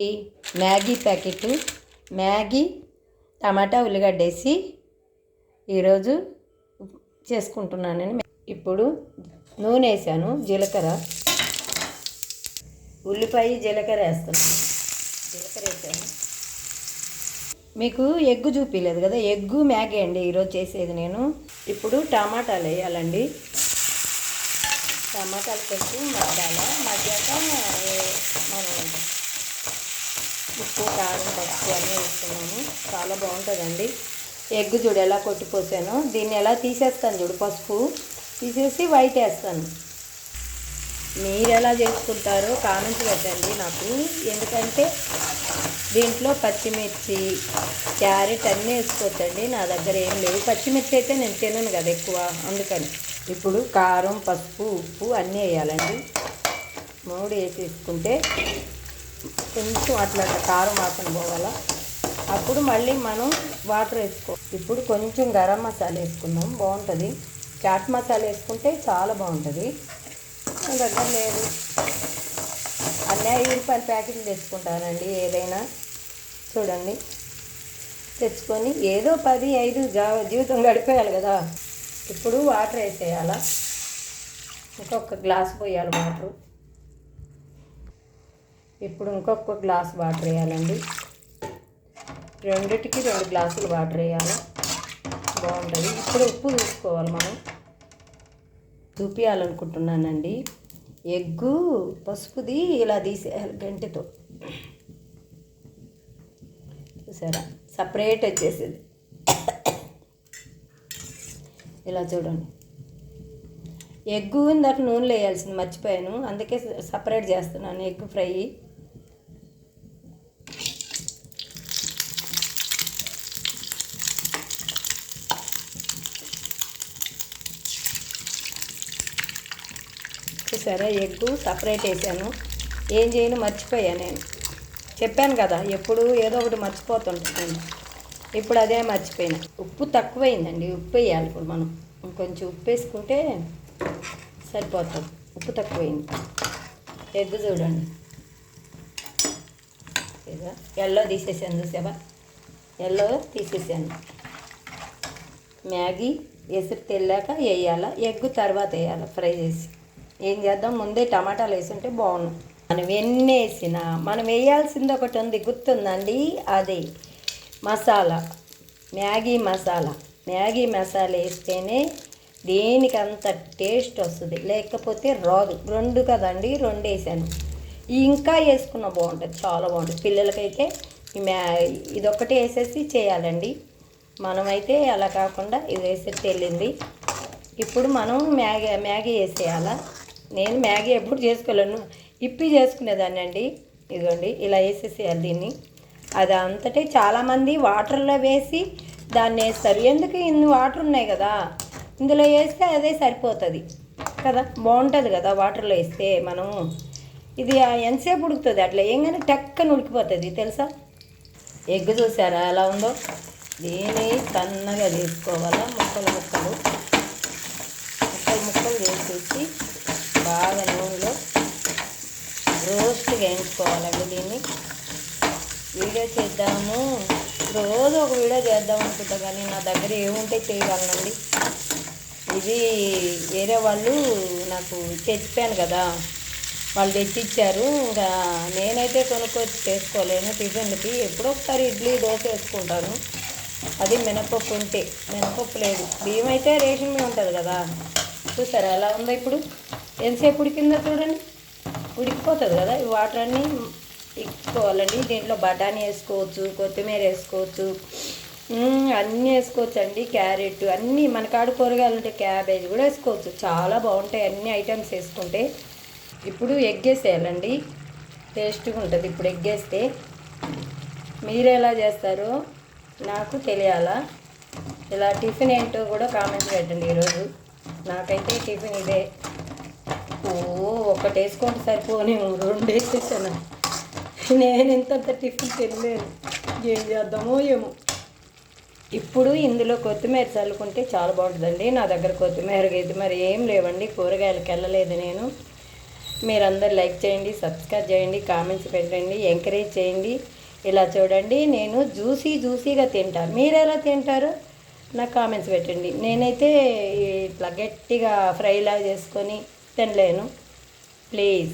ఈ Maggi packet Maggi టమాటా ఉల్లిగడ్డ వేసి ఈరోజు చేసుకుంటున్నానని. ఇప్పుడు నూనె వేసాను, జీలకర్ర, ఉల్లిపాయ, జీలకర్ర వేస్తాను. జీలకర్ర వేసాను. మీకు ఎగ్గు చూపించలేదు కదా, ఎగ్గు మ్యాగీ అండి ఈరోజు చేసేది నేను. ఇప్పుడు టమాటాలు వేయాలండి. టమాటాలు కొంచెం మగ్గాక మనం ఉప్పు, కారం, పసుపు అన్నీ వేస్తున్నాను. చాలా బాగుంటుందండి. ఎగ్ చూడు ఎలా కొట్టిపోసాను. దీన్ని ఎలా తీసేస్తాను చూడు, పసుపు తీసేసి వైట్ వేస్తాను. మీరు ఎలా చేసుకుంటారో కామెంట్ పెట్టండి నాకు. ఎందుకంటే దీంట్లో పచ్చిమిర్చి, క్యారెట్ అన్నీ వేసుకోవచ్చండి. నా దగ్గర ఏం లేవు. పచ్చిమిర్చి అయితే నేను తినను కదా ఎక్కువ, అందుకని. ఇప్పుడు కారం, పసుపు, ఉప్పు అన్నీ వేయాలండి. 3 వేసేసుకుంటే కొంచెం అట్లా కారం వాసన పోవాలా. అప్పుడు మళ్ళీ మనం వాటర్ వేసుకో. ఇప్పుడు కొంచెం గరం మసాలా వేసుకుందాం, బాగుంటుంది. చాట్ మసాలా వేసుకుంటే చాలా బాగుంటుంది. నా దగ్గర లేదు. అన్నీ 5 రూపాయల ప్యాకెట్లు తెచ్చుకుంటానండి. ఏదైనా చూడండి, తెచ్చుకొని ఏదో 10, 5 జీవితం గడిపేయాలి కదా. ఇప్పుడు వాటర్ వేసేయాలా. ఇంకొక గ్లాస్ పోయాలి వాటర్. ఇప్పుడు ఇంకొక గ్లాస్ వాటర్ వేయాలండి. రెండిటికి 2 గ్లాసులు వాటర్ వేయాలి, బాగుంటుంది. ఇప్పుడు ఉప్పు చూసుకోవాలి. మనం చూపించాలనుకుంటున్నానండి. ఎగ్గు పసుపుది ఇలా తీసేయాలి గంటెతో. చూసారా, సపరేట్ వచ్చేసేది. ఇలా చూడండి. ఎగ్గు ఇందాక నూనెలో వేయాల్సింది మర్చిపోయాను, అందుకే సపరేట్ చేస్తున్నాను ఎగ్ ఫ్రై. చూసారా, ఎగ్గు సపరేట్ వేసాను. ఏం చేయను మర్చిపోయాను. నేను చెప్పాను కదా, ఎప్పుడు ఏదో ఒకటి మర్చిపోతుంటాను. ఇప్పుడు అదే మర్చిపోయినా. ఉప్పు తక్కువైందండి. ఉప్పు వేయాలి ఇప్పుడు మనం. కొంచెం ఉప్పు వేసుకుంటే సరిపోతుంది. ఉప్పు తక్కువైంది. ఎగ్ చూడండి, ఎల్లో తీసేసాను. చూసావా, ఎల్లో తీసేసాను. మ్యాగీ ఎసురు తెల్లాక వేయాలా, ఎగ్ తర్వాత వేయాలి ఫ్రై చేసి. ఏం చేద్దాం, ముందే టమాటాలు వేసుంటే బాగుండు. మనం ఎన్ని వేసినా మనం వేయాల్సింది ఒకటి ఉంది, గుర్తుందండి. అదే మసాలా, మ్యాగీ మసాలా. మ్యాగీ మసాలా వేస్తేనే దేనికి అంత టేస్ట్ వస్తుంది, లేకపోతే రాదు. 2 కదండి, 2 వేసాను. ఇంకా వేసుకున్న బాగుంటుంది, చాలా బాగుంటుంది. పిల్లలకైతే ఇదొక్కటి వేసేసి చేయాలండి. మనమైతే అలా కాకుండా ఇది వేసేసి వెళ్ళింది. ఇప్పుడు మనం మ్యాగీ వేసేయాలా. నేను మ్యాగీ ఎప్పుడు చేసుకోలేను, ఇప్పి చేసుకునేదాన్ని అండి. ఇదిగోండి ఇలా వేసేసేయాలి దీన్ని. అది అంతటే చాలామంది వాటర్లో వేసి దాన్ని వేస్తారు. ఎందుకు, ఇన్ని వాటర్ ఉన్నాయి కదా, ఇందులో వేస్తే అదే సరిపోతుంది కదా, బాగుంటుంది కదా వాటర్లో వేస్తే. మనం ఇది ఎంతసేపు ఉడుకుతుంది, అట్లా ఏంగానే టక్కన ఉడికిపోతుంది తెలుసా. ఎగ్ చూసారా ఎలా ఉందో. దీన్ని సన్నగా తీసుకోవాలా, ముక్కలు ముక్కలు చేసేసి బాగా నూనెలో రోస్ట్గా వేయించుకోవాలండి. దీన్ని వీడియో చేద్దాము, రోజు ఒక వీడియో చేద్దాం అనుకుంటా, కానీ నా దగ్గర ఏముంటే చేయగలనండి. ఇది వేరే వాళ్ళు నాకు చెప్పాను కదా, వాళ్ళు తెచ్చిచ్చారు. ఇంకా నేనైతే కొనుక్కొచ్చి చేసుకోలేను. టిఫిన్లకి ఎప్పుడో ఒకసారి ఇడ్లీ, దోశ వేసుకుంటాను. అది మినపప్పు ఉంటే. మినపప్పు లేదు, బియ్యం అయితే రేషన్ బియ్యం ఉంటుంది కదా. చూసారా ఎలా ఉందో. ఇప్పుడు ఎంతసేపు ఉడికిందో చూడండి, ఉడికిపోతుంది కదా. ఈ వాటర్ అన్నీ ఇచ్చుకోవాలండి. దీంట్లో బఠానీ వేసుకోవచ్చు, కొత్తిమీర వేసుకోవచ్చు, అన్నీ వేసుకోవచ్చు అండి. క్యారెట్ అన్నీ మన కాడ కూరగాయలు ఉంటే క్యాబేజ్ కూడా వేసుకోవచ్చు. చాలా బాగుంటాయి అన్ని ఐటమ్స్ వేసుకుంటే. ఇప్పుడు ఎగ్ వేసేయాలండి, టేస్ట్గా ఉంటుంది. ఇప్పుడు ఎగ్ వేస్తే మీరు ఎలా చేస్తారో నాకు తెలియాలా. ఇలా టిఫిన్ ఏంటో కూడా కామెంట్ పెట్టండి. ఈరోజు నాకైతే టిఫిన్ ఇదే. ఒకటి వేసుకుంటే సరిపోనేమో, 2 వేసేసాను. నేను ఇంతంత టిఫిన్ తినలేను, ఏం చేద్దామో ఏమో. ఇప్పుడు ఇందులో కొత్తిమీర చల్లుకుంటే చాలా బాగుంటుందండి. నా దగ్గర కొత్తిమీర ఏం లేవండి, కూరగాయలకు వెళ్ళలేదు నేను. మీరందరూ లైక్ చేయండి, సబ్స్క్రైబ్ చేయండి, కామెంట్స్ పెట్టండి, ఎంకరేజ్ చేయండి. ఇలా చూడండి, నేను జ్యూసీగా తింటాను. మీరు ఎలా తింటారు నాకు కామెంట్స్ పెట్టండి. నేనైతే ఇట్లా గట్టిగా ఫ్రైలా చేసుకొని తినలేను. ప్లీజ్